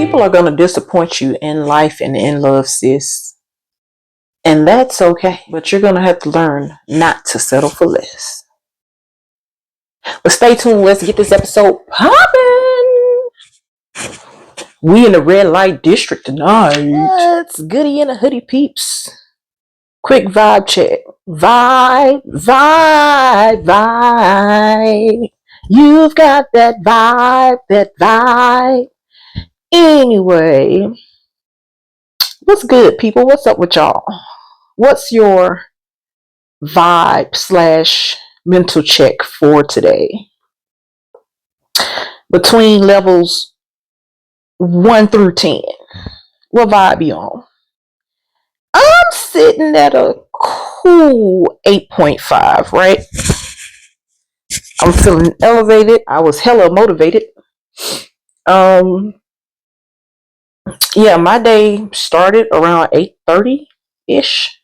People are going to disappoint you in life and in love, sis. And that's okay. But you're going to have to learn not to settle for less. But stay tuned. Let's get this episode popping. We in the red light district tonight. What's goody in the hoodie, peeps? Quick vibe check. Vibe. You've got that vibe. Anyway, what's good, people? What's up with y'all? What's your vibe / mental check for today? Between levels 1 through 10, what vibe you on? I'm sitting at a cool 8.5, right? I'm feeling elevated. I was hella motivated. Yeah, my day started around 8:30-ish.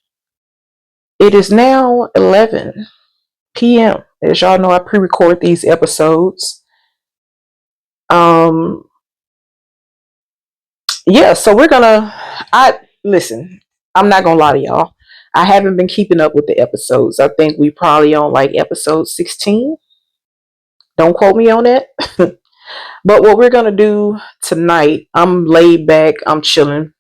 It is now 11 p.m. As y'all know, I pre-record these episodes. Yeah, so listen, I'm not gonna lie to y'all. I haven't been keeping up with the episodes. I think we probably on like episode 16. Don't quote me on that. But what we're gonna do tonight, I'm laid back, I'm chilling.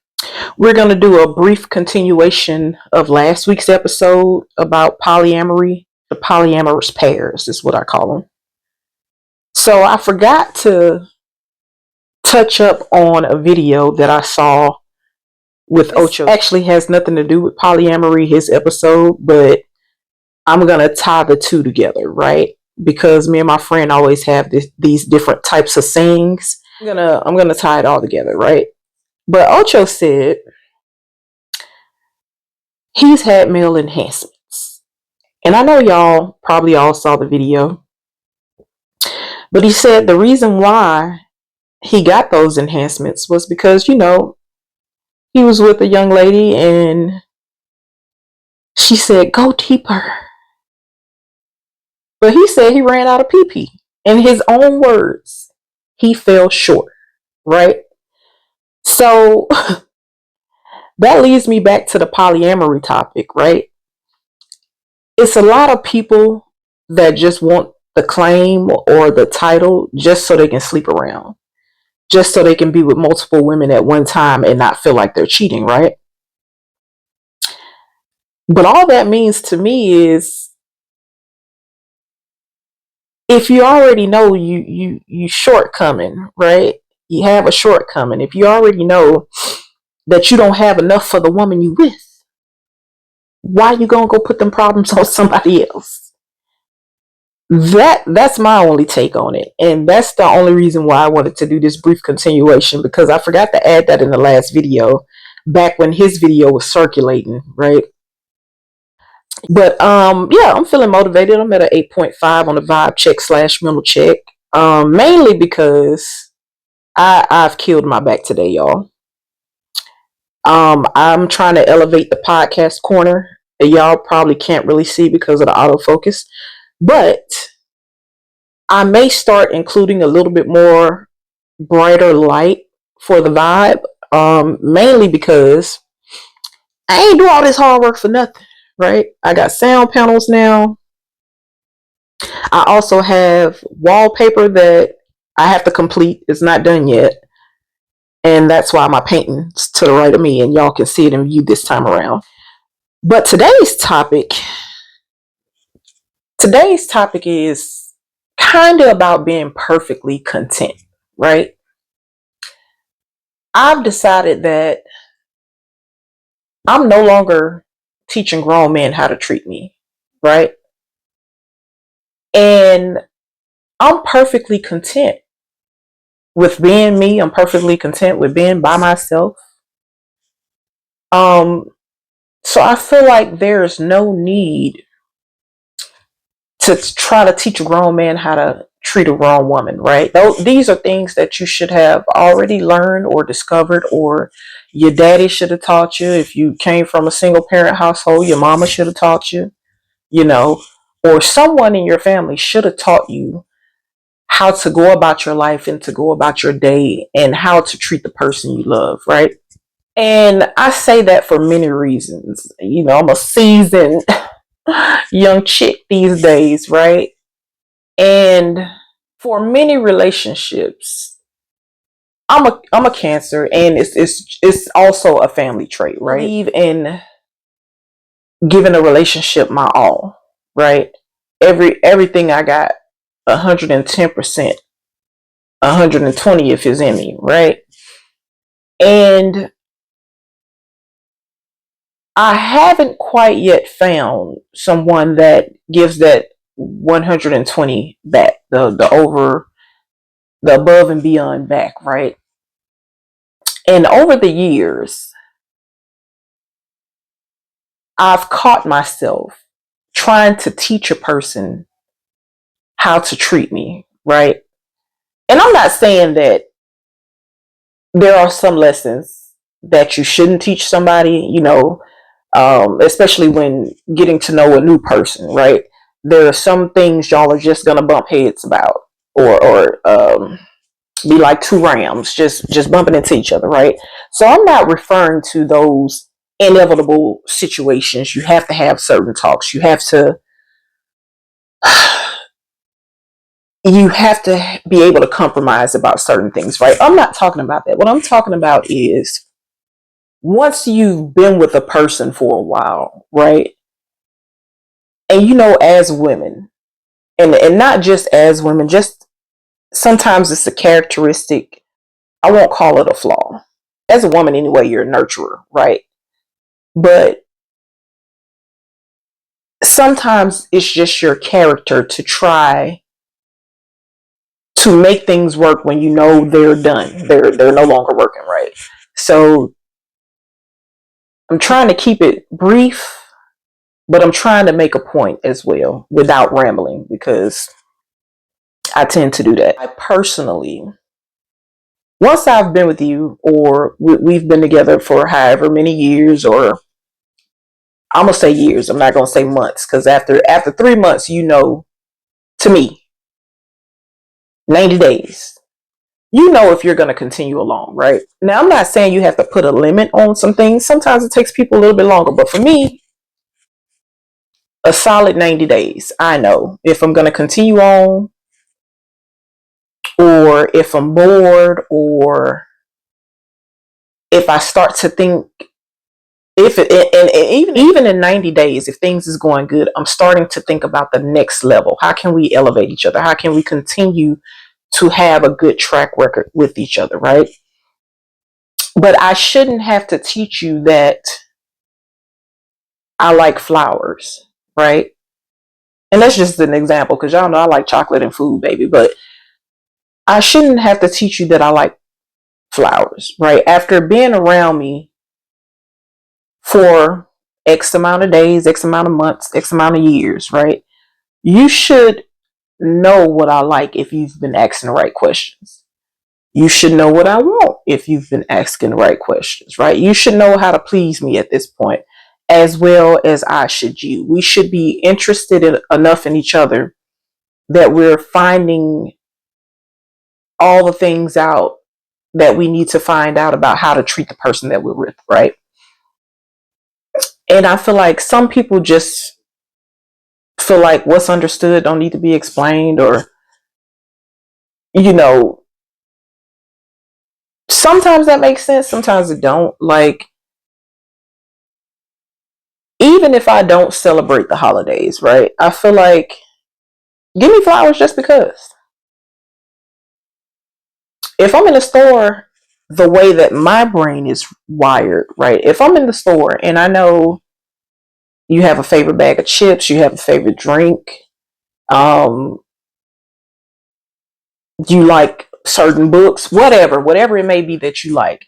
We're gonna do a brief continuation of last week's episode about polyamory. The polyamorous pairs is what I call them. So I forgot to touch up on a video that I saw with Ocho. Actually has nothing to do with polyamory, his episode, but I'm gonna tie the two together, right? Because me and my friend always have these different types of sayings. I'm gonna tie it all together, right? But Ocho said he's had male enhancements, and I know y'all probably all saw the video, but he said the reason why he got those enhancements was because, you know, he was with a young lady and she said, go deeper. But he said he ran out of pee-pee. In his own words, he fell short, right? So that leads me back to the polyamory topic, right? It's a lot of people that just want the claim or the title just so they can sleep around. Just so they can be with multiple women at one time and not feel like they're cheating, right? But all that means to me is, if you already know you shortcoming, right? You have a shortcoming. If you already know that you don't have enough for the woman you with, why you gonna go put them problems on somebody else? That's my only take on it. And that's the only reason why I wanted to do this brief continuation, because I forgot to add that in the last video, back when his video was circulating, right? But yeah, I'm feeling motivated. I'm at an 8.5 on the vibe check / mental check. Mainly because I've killed my back today, y'all. I'm trying to elevate the podcast corner. Y'all probably can't really see because of the autofocus, but I may start including a little bit more brighter light for the vibe. Mainly because I ain't do all this hard work for nothing, right? I got sound panels now. I also have wallpaper that I have to complete. It's not done yet. And that's why my painting's to the right of me and y'all can see it in view this time around. But today's topic is kind of about being perfectly content, right? I've decided that I'm no longer teaching grown men how to treat me, right? And I'm perfectly content with being me. I'm perfectly content with being by myself. So I feel like there's no need to try to teach a grown man how to treat a grown woman, right? These are things that you should have already learned or discovered, or your daddy should have taught you. If you came from a single parent household, your mama should have taught you, you know, or someone in your family should have taught you how to go about your life and to go about your day and how to treat the person you love, right? And I say that for many reasons. I'm a seasoned young chick these days, right? And for many relationships, I'm a Cancer, and it's also a family trait, right? I believe in giving a relationship my all, right? Everything I got, 110%, 120 if it's in me, right? And I haven't quite yet found someone that gives that 120 back, the above and beyond back, right? And over the years, I've caught myself trying to teach a person how to treat me, right? And I'm not saying that there are some lessons that you shouldn't teach somebody, especially when getting to know a new person, right? There are some things y'all are just gonna bump heads about, or be like two rams just bumping into each other, right? So I'm not referring to those inevitable situations. You have to have certain talks. You have to be able to compromise about certain things, right? I'm not talking about that. What I'm talking about is once you've been with a person for a while, right? And as women, and not just as women, just sometimes it's a characteristic. I won't call it a flaw. As a woman, anyway, you're a nurturer, right? But sometimes it's just your character to try to make things work when they're done. They're no longer working, right? So I'm trying to keep it brief, but I'm trying to make a point as well without rambling, because I tend to do that. I personally, once I've been with you, or we've been together for however many years, or I'm gonna say years. I'm not gonna say months, because after 3 months, to me, 90 days, if you're gonna continue along, right? Now, I'm not saying you have to put a limit on some things. Sometimes it takes people a little bit longer, but for me, a solid 90 days. I know if I'm gonna continue on, or if I'm bored, or if I start to think, if it, and even in 90 days, if things is going good, I'm starting to think about the next level. How can we elevate each other? How can we continue to have a good track record with each other, right? But I shouldn't have to teach you that I like flowers, right? And that's just an example, because y'all know I like chocolate and food, baby. But I shouldn't have to teach you that I like flowers, right? After being around me for X amount of days, X amount of months, X amount of years, right? You should know what I like if you've been asking the right questions. You should know what I want if you've been asking the right questions, right? You should know how to please me at this point, as well as I should you. We should be interested enough in each other that we're finding all the things out that we need to find out about how to treat the person that we're with, right? And I feel like some people just feel like what's understood don't need to be explained, or sometimes that makes sense, sometimes it don't. Like, even if I don't celebrate the holidays, right? I feel like, give me flowers just because. If I'm in the store, the way that my brain is wired, right? If I'm in the store and I know you have a favorite bag of chips, you have a favorite drink, um, you like certain books, whatever it may be that you like.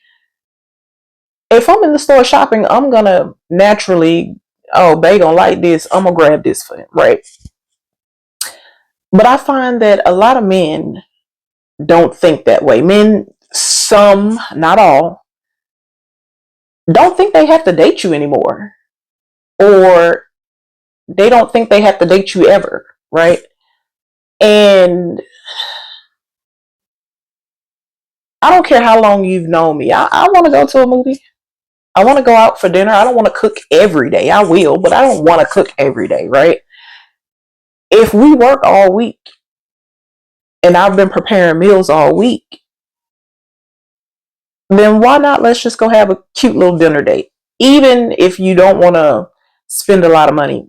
If I'm in the store shopping, I'm gonna naturally, oh, they gonna like this, I'm gonna grab this for them, right? But I find that a lot of men don't think that way. Men, some, not all, don't think they have to date you anymore, or they don't think they have to date you ever, right? And I don't care how long you've known me. I want to go to a movie. I want to go out for dinner. I don't want to cook every day. I will, but I don't want to cook every day, right? If we work all week and I've been preparing meals all week, then why not let's just go have a cute little dinner date? Even if you don't want to spend a lot of money.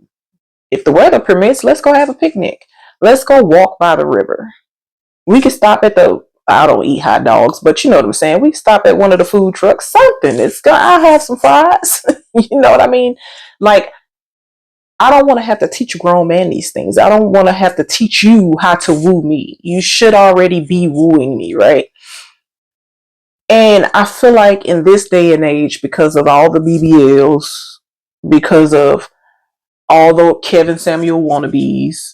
If the weather permits, let's go have a picnic. Let's go walk by the river. We could stop at I don't eat hot dogs, but you know what I'm saying. We stop at one of the food trucks. Something. I'll have some fries. You know what I mean? Like, I don't want to have to teach a grown man these things. I don't want to have to teach you how to woo me. You should already be wooing me, right? And I feel like in this day and age, because of all the BBLs, because of all the Kevin Samuel wannabes,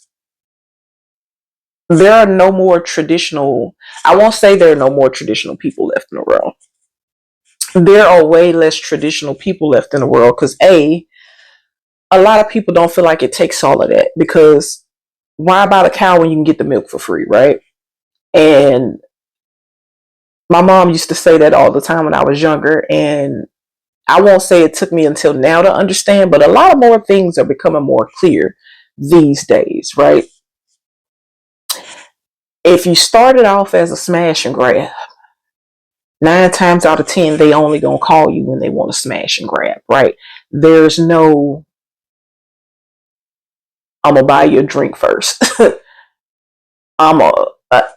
there are no more traditional, I won't say there are no more traditional people left in the world. There are way less traditional people left in the world because a lot of people don't feel like it takes all of that, because why buy the cow when you can get the milk for free, right? And my mom used to say that all the time when I was younger, and I won't say it took me until now to understand, but a lot of more things are becoming more clear these days, right? If you started off as a smash and grab, 9 times out of 10, they only gonna call you when they want to smash and grab, right? There's no, I'm gonna buy you a drink first. I'm a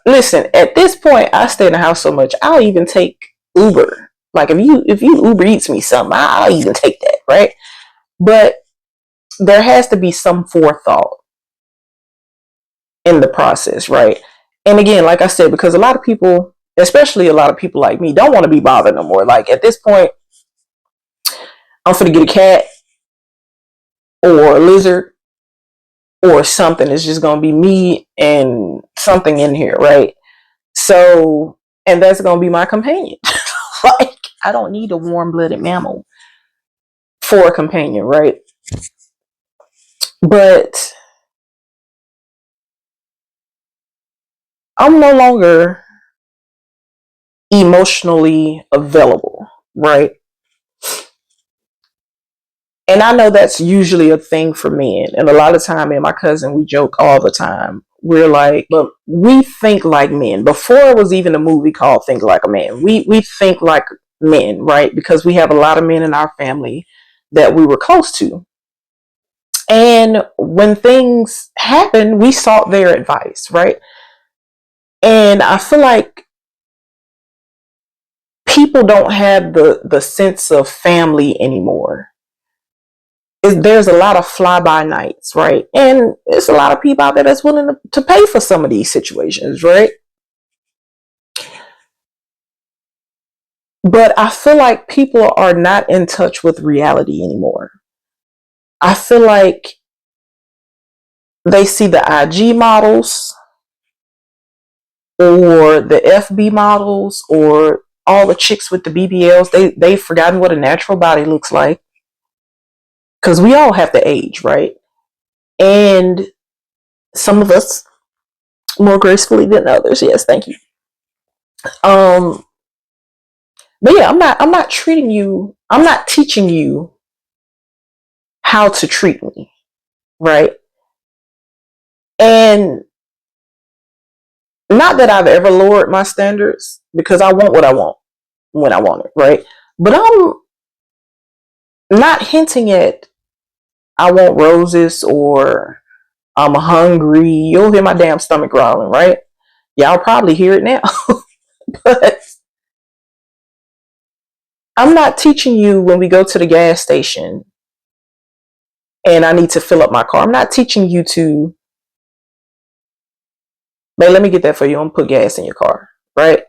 listen. At this point, I stay in the house so much. I'll even take Uber. Like if you Uber Eats me something, I'll even take that, right? But there has to be some forethought in the process, right? And again, like I said, because a lot of people, especially a lot of people like me, don't want to be bothered no more. Like at this point, I'm finna get a cat or a lizard or something. It's just gonna be me and something in here, right? So, and that's gonna be my companion. Like, I don't need a warm-blooded mammal for a companion, right? But I'm no longer emotionally available, right? And I know that's usually a thing for men. And a lot of time, me and my cousin, we joke all the time. We're like, but we think like men. Before it was even a movie called Think Like a Man, we think like men, right? Because we have a lot of men in our family that we were close to. And when things happen, we sought their advice, right? And I feel like people don't have the sense of family anymore. There's a lot of fly by nights, right? And there's a lot of people out there that's willing to pay for some of these situations, right? But I feel like people are not in touch with reality anymore. I feel like they see the IG models or the FB models or all the chicks with the BBLs. They've forgotten what a natural body looks like, because we all have to age, right? And some of us more gracefully than others. Yes, thank you. Um, but yeah, I'm not treating you. I'm not teaching you how to treat me, right? And not that I've ever lowered my standards, because I want what I want when I want it, right? But I'm not hinting at I want roses or I'm hungry. You'll hear my damn stomach growling, right? Y'all probably hear it now. But I'm not teaching you when we go to the gas station and I need to fill up my car. I'm not teaching you to, babe, let me get that for you. I'm gonna put gas in your car, right?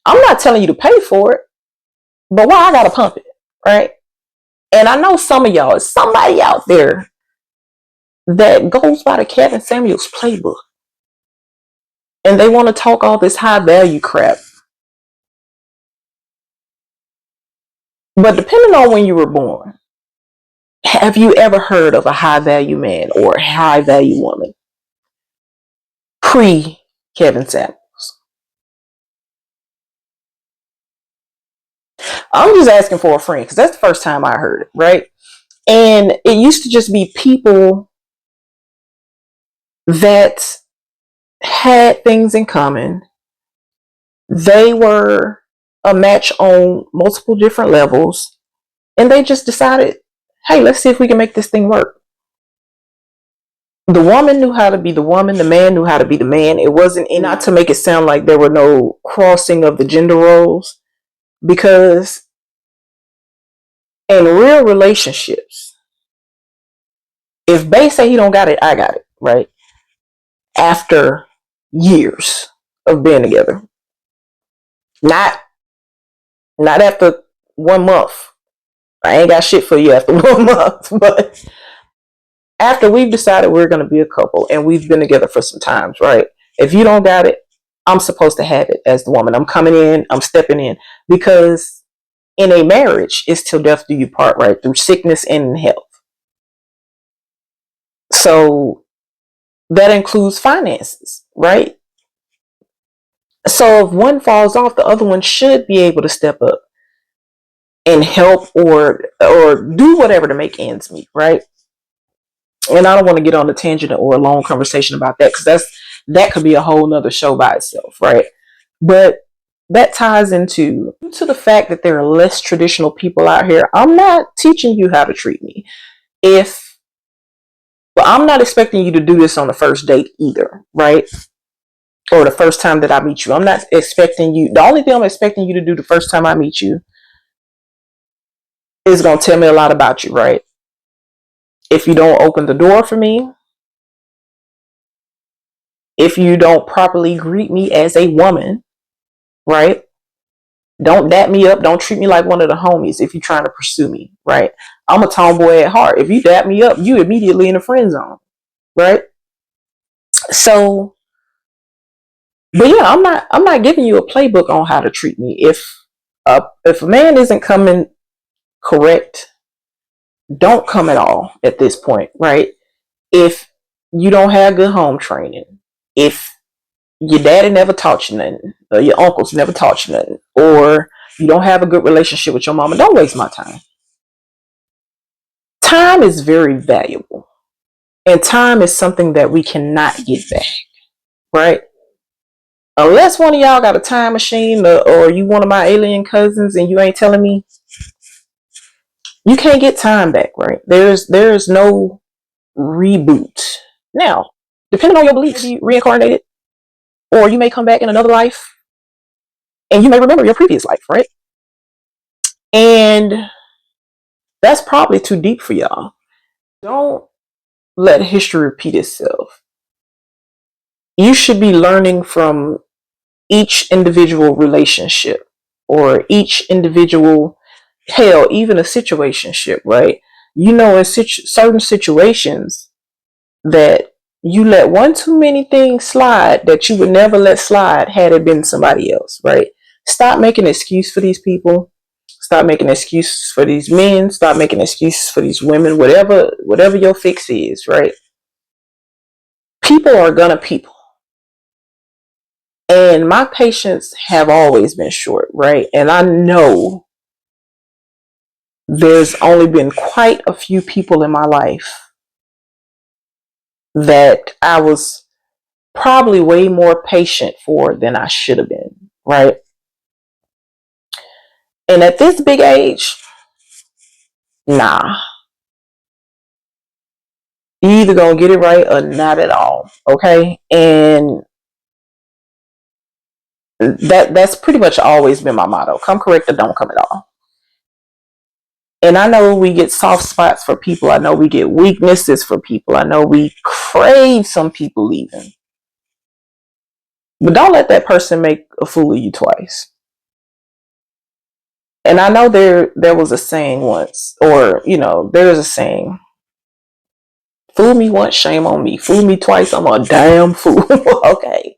I'm not telling you to pay for it, but why I gotta pump it, right? And I know some of y'all, is somebody out there that goes by the Kevin Samuels playbook and they want to talk all this high value crap. But depending on when you were born, have you ever heard of a high value man or a high value woman pre Kevin Samuels? I'm just asking for a friend because that's the first time I heard it, right? And it used to just be people that had things in common. They were a match on multiple different levels, and they just decided, hey, let's see if we can make this thing work. The woman knew how to be the woman, the man knew how to be the man. It wasn't, not to make it sound like there were no crossing of the gender roles, because in real relationships, if Bay say he don't got it, I got it, right? After years of being together. Not after 1 month. I ain't got shit for you after 1 month, but after we've decided we're going to be a couple and we've been together for some times, right? If you don't got it, I'm supposed to have it as the woman. I'm coming in, I'm stepping in, because in a marriage, it's till death do you part, right? Through sickness and health. So that includes finances, right? So if one falls off, the other one should be able to step up and help or do whatever to make ends meet, right? And I don't want to get on a tangent or a long conversation about that, because that could be a whole nother show by itself, right? But that ties into the fact that there are less traditional people out here. I'm not teaching you how to treat me. I'm not expecting you to do this on the first date either, right? Or the first time that I meet you. I'm not expecting you. The only thing I'm expecting you to do the first time I meet you is going to tell me a lot about you, right? If you don't open the door for me, if you don't properly greet me as a woman, right? Don't dap me up. Don't treat me like one of the homies if you're trying to pursue me, right? I'm a tomboy at heart. If you dap me up, you immediately in the friend zone, right? So, but yeah, I'm not giving you a playbook on how to treat me. If a man isn't coming correct, don't come at all at this point, right? If you don't have good home training, if your daddy never taught you nothing, or your uncles never taught you nothing, or you don't have a good relationship with your mama, don't waste my time. Time is very valuable, and time is something that we cannot get back, right? Unless one of y'all got a time machine, or you one of my alien cousins and you ain't telling me, you can't get time back, right? There's no reboot. Now, depending on your beliefs, you reincarnated, or you may come back in another life and you may remember your previous life, right? And that's probably too deep for y'all. Don't let history repeat itself. You should be learning from each individual relationship, or each individual, hell, even a situationship, right? You know, in certain situations that you let one too many things slide that you would never let slide had it been somebody else, right? Stop making an excuse for these people. Stop making excuses for these men. Stop making excuses for these women. Whatever your fix is, right? People are gonna people. And my patience have always been short, right? And I know there's only been quite a few people in my life that I was probably way more patient for than I should have been, right? And at this big age, nah. You either gonna get it right or not at all, okay? And that's pretty much always been my motto. Come correct or don't come at all. And I know we get soft spots for people. I know we get weaknesses for people. I know we crave some people leaving. But don't let that person make a fool of you twice. And I know there was a saying once, or there's a saying: fool me once, shame on me. Fool me twice, I'm a damn fool. Okay.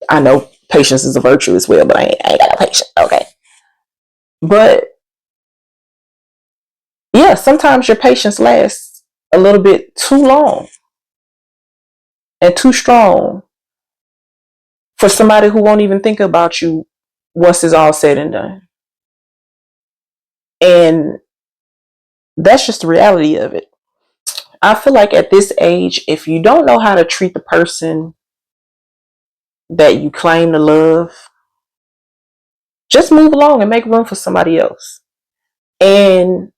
I know patience is a virtue as well, but I ain't got no patience. Okay. But yeah, sometimes your patience lasts a little bit too long and too strong for somebody who won't even think about you once it's all said and done. And that's just the reality of it. I feel like at this age, if you don't know how to treat the person that you claim to love, just move along and make room for somebody else. And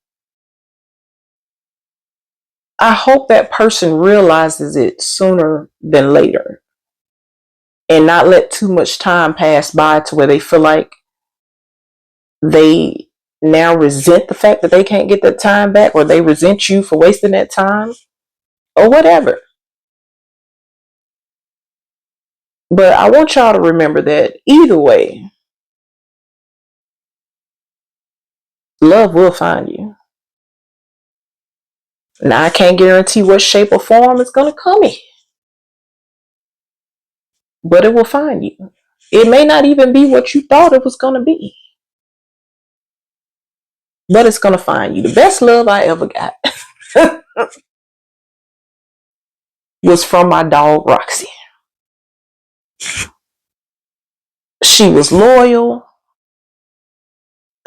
I hope that person realizes it sooner than later and not let too much time pass by to where they feel like they now resent the fact that they can't get that time back, or they resent you for wasting that time or whatever. But I want y'all to remember that either way, love will find you. Now, I can't guarantee what shape or form it's going to come in, but it will find you. It may not even be what you thought it was going to be, but it's going to find you. The best love I ever got was from my dog, Roxy. She was loyal.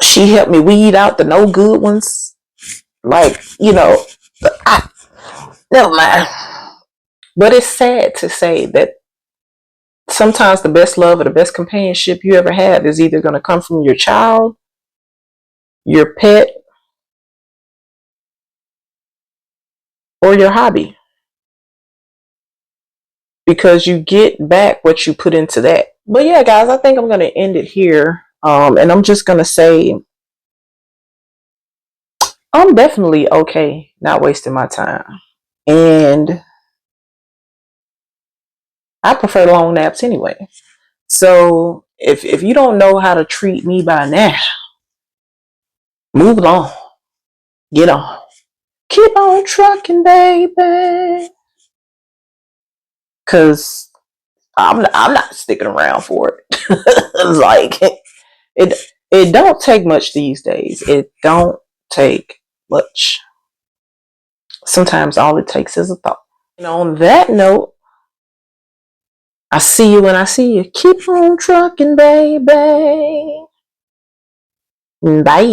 She helped me weed out the no good ones. Like, never mind. But it's sad to say that sometimes the best love or the best companionship you ever have is either going to come from your child, your pet, or your hobby. Because you get back what you put into that. But yeah, guys, I think I'm going to end it here. And I'm just going to say, I'm definitely okay not wasting my time. And I prefer long naps anyway. So if you don't know how to treat me by now, move along. Get on. Keep on trucking, baby. Cause I'm not sticking around for it. Like it don't take much these days. It don't take much. Sometimes all it takes is a thought. And on that note, I see you when I see you. Keep on trucking, baby. Bye.